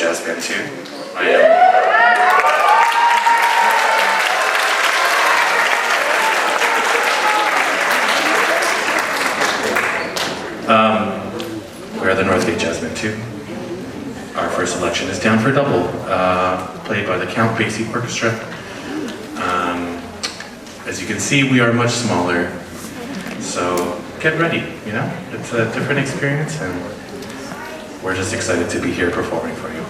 Jazz Band 2. I am we are the Northgate Jazz Band 2. Our first selection is Down for a Double, played by the Count Basie Orchestra. As you can see, we are much smaller, so get ready, you know? It's a different experience, and we're just excited to be here performing for you.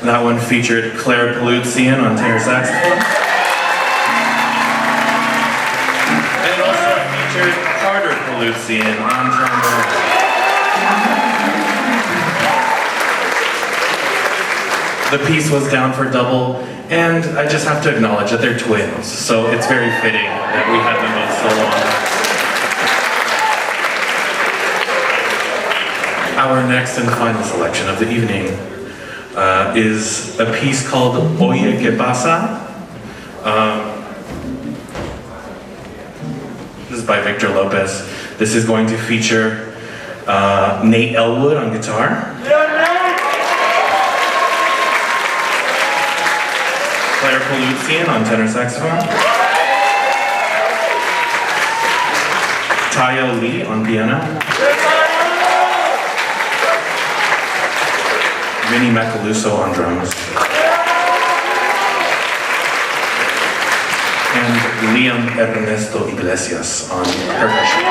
That one featured Brett Paloutzian on tenor saxophone. And it also featured Paloutzian on trombone. The piece was Down for Double, and I just have to acknowledge that they're twins, so it's very fitting that we had them both solo on. Our next and final selection of the evening is a piece called Oye Que Pasa. This is by Victor Lopez. This is going to feature Nate Elwood on guitar. Brett Paloutzian on tenor saxophone. Tayo Lee on piano. Vinny Macaluso on drums. And Liam Ernesto Iglesias on percussion.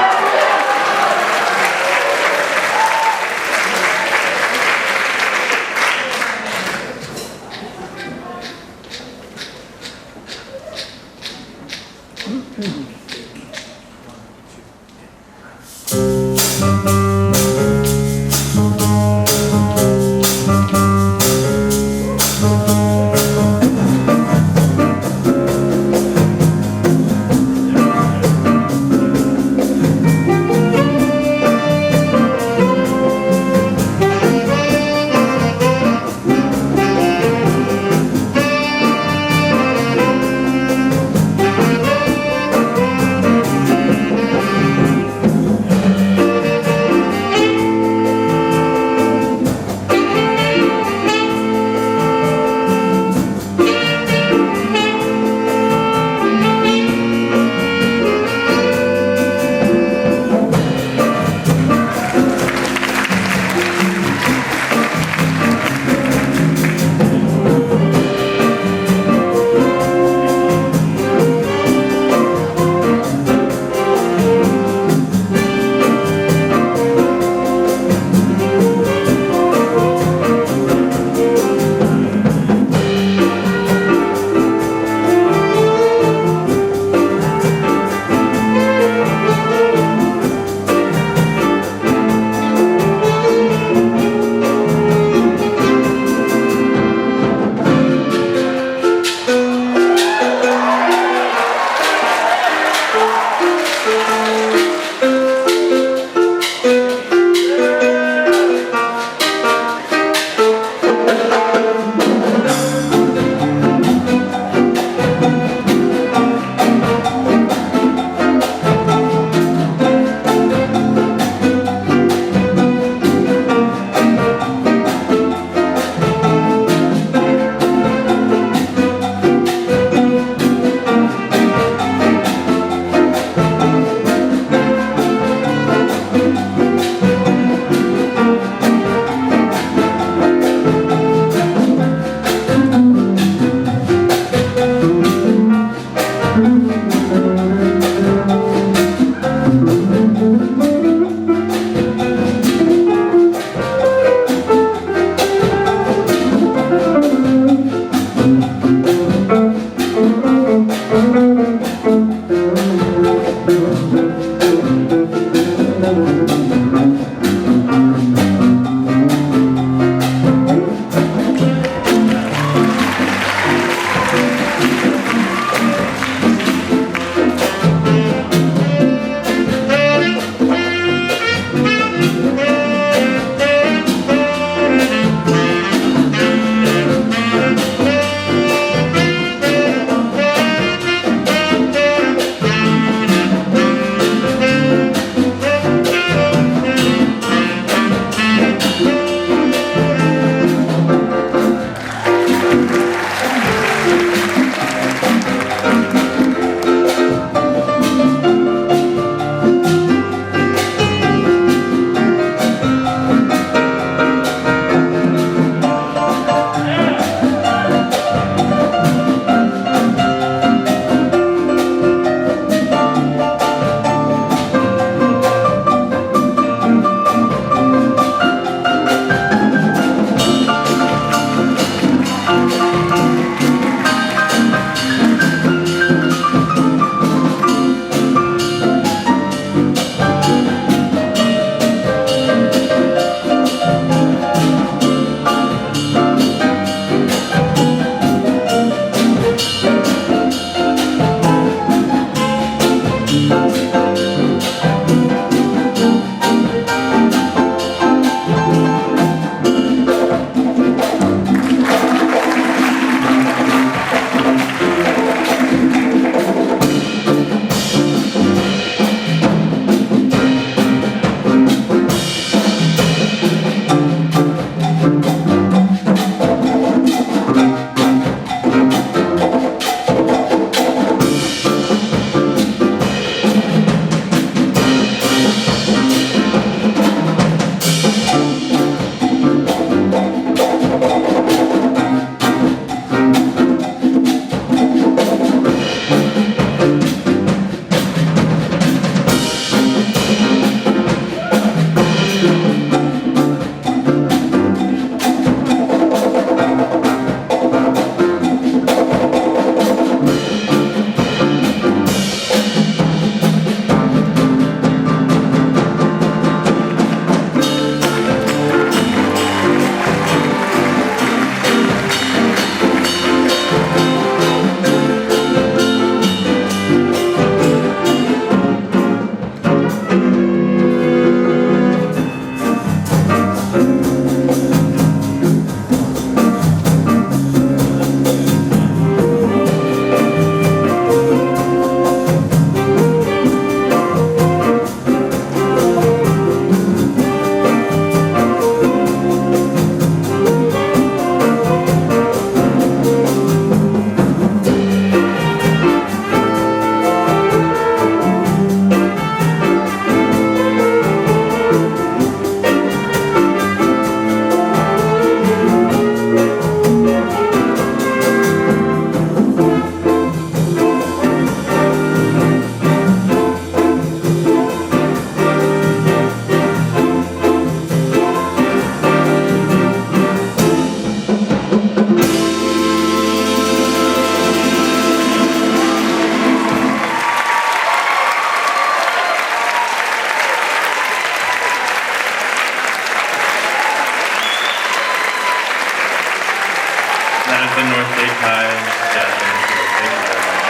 the Northgate High Jazz Band. Thank you very much.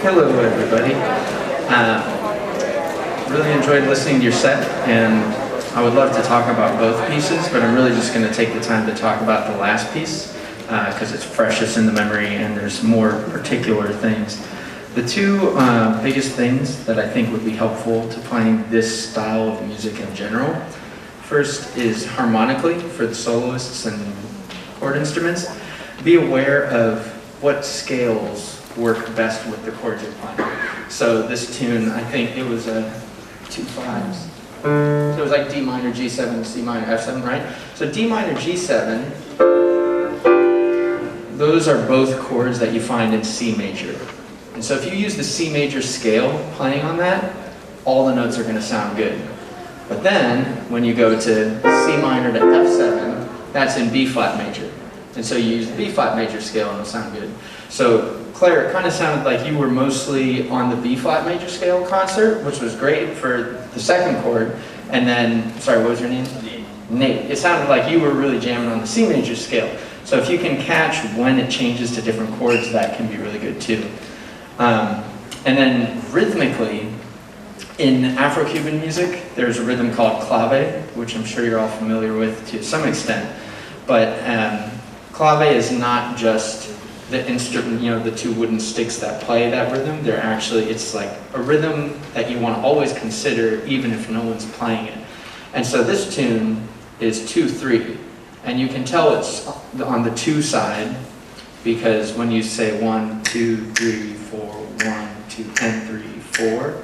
Hello, everybody. Really enjoyed listening to your set, and I would love to talk about both pieces, but I'm really just going to take the time to talk about the last piece because it's freshest in the memory and there's more particular things. The two biggest things that I think would be helpful to playing this style of music in general, first is harmonically for the soloists and chord instruments. Be aware of what scales work best with the chords you're playing. So this tune, I think it was 2 5s. So it was like D minor, G7, C minor, F7, right? So D minor, G7, those are both chords that you find in C major. And so if you use the C major scale playing on that, all the notes are going to sound good. But then, when you go to C minor to F7, that's in B flat major. And so you use the B flat major scale and it'll sound good. So Claire, it kind of sounded like you were mostly on the B flat major scale concert, which was great for the second chord. And then, sorry, what was your name? Nate. It sounded like you were really jamming on the C major scale. So if you can catch when it changes to different chords, that can be really good too. And then rhythmically, in Afro-Cuban music, there's a rhythm called clave, which I'm sure you're all familiar with to some extent. But clave is not just the instrument, you know, the two wooden sticks that play that rhythm. They're actually, it's like a rhythm that you want to always consider even if no one's playing it. And so this tune is 2-3, and you can tell it's on the 2 side because when you say 1, 2, 3, 4, 1, 2, and 3, 4,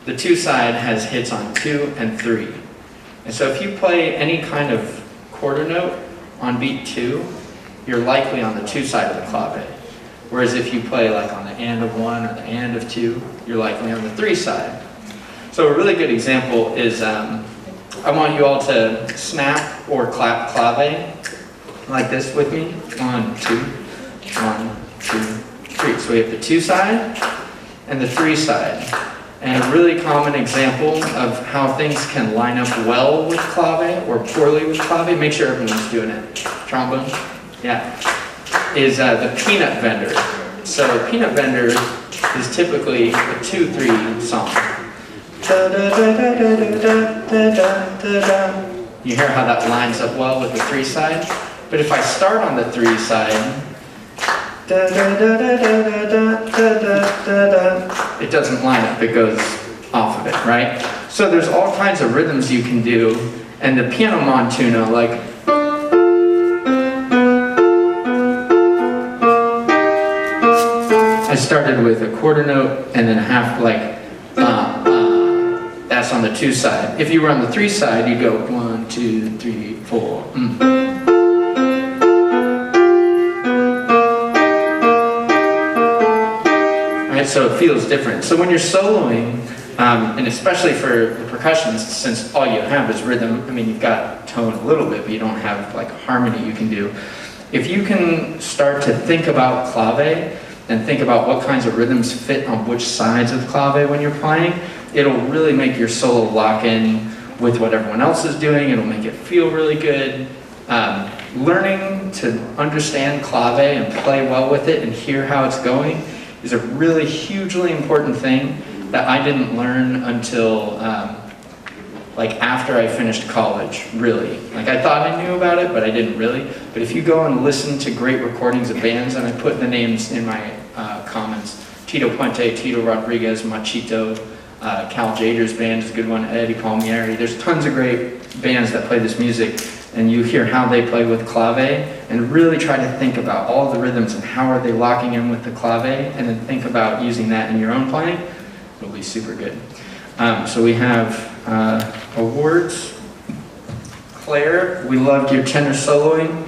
the 2 side has hits on 2 and 3. And so if you play any kind of quarter note on beat 2, you're likely on the 2 side of the clave. Whereas if you play like on the and of 1 or the and of 2, you're likely on the 3 side. So a really good example is, I want you all to snap or clap clave like this with me. 1, 2, 1, 2, 3. So we have the 2 side and the 3 side. And a really common example of how things can line up well with clave or poorly with clave, make sure everyone's doing it. Trombone? Yeah, is the Peanut Vendor. So Peanut Vendor is typically a 2-3 song. You hear how that lines up well with the 3 side? But if I start on the 3 side, it doesn't line up, it goes off of it, right? So there's all kinds of rhythms you can do, and the piano montuno, like, I started with a quarter note and then a half, like, that's on the 2 side. If you were on the 3 side, you'd go 1, 2, 3, 4. Right, so it feels different. So when you're soloing, and especially for the percussions, since all you have is rhythm, I mean, you've got tone a little bit, but you don't have like harmony you can do. If you can start to think about clave, and think about what kinds of rhythms fit on which sides of the clave when you're playing, it'll really make your solo lock in with what everyone else is doing. It'll make it feel really good. Learning to understand clave and play well with it and hear how it's going is a really hugely important thing that I didn't learn until like after I finished college, really. Like I thought I knew about it, but I didn't really. But if you go and listen to great recordings of bands, and I put the names in my comments, Tito Puente, Tito Rodriguez, Machito, Cal Jader's band is a good one, Eddie Palmieri. There's tons of great bands that play this music, and you hear how they play with clave, and really try to think about all the rhythms and how are they locking in with the clave, and then think about using that in your own playing. It'll be super good. So we have awards. Claire, we loved your tenor soloing.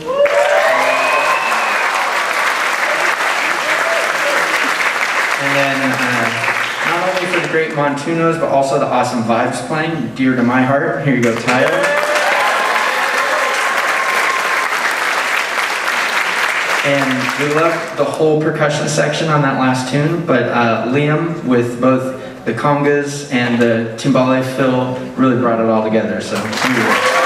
And then not only only for the great Montunos, but also the awesome vibes playing, dear to my heart. Here you go, Tyler. And we love the whole percussion section on that last tune, but Liam, with both the congas and the timbale fill, really brought it all together, so here you go.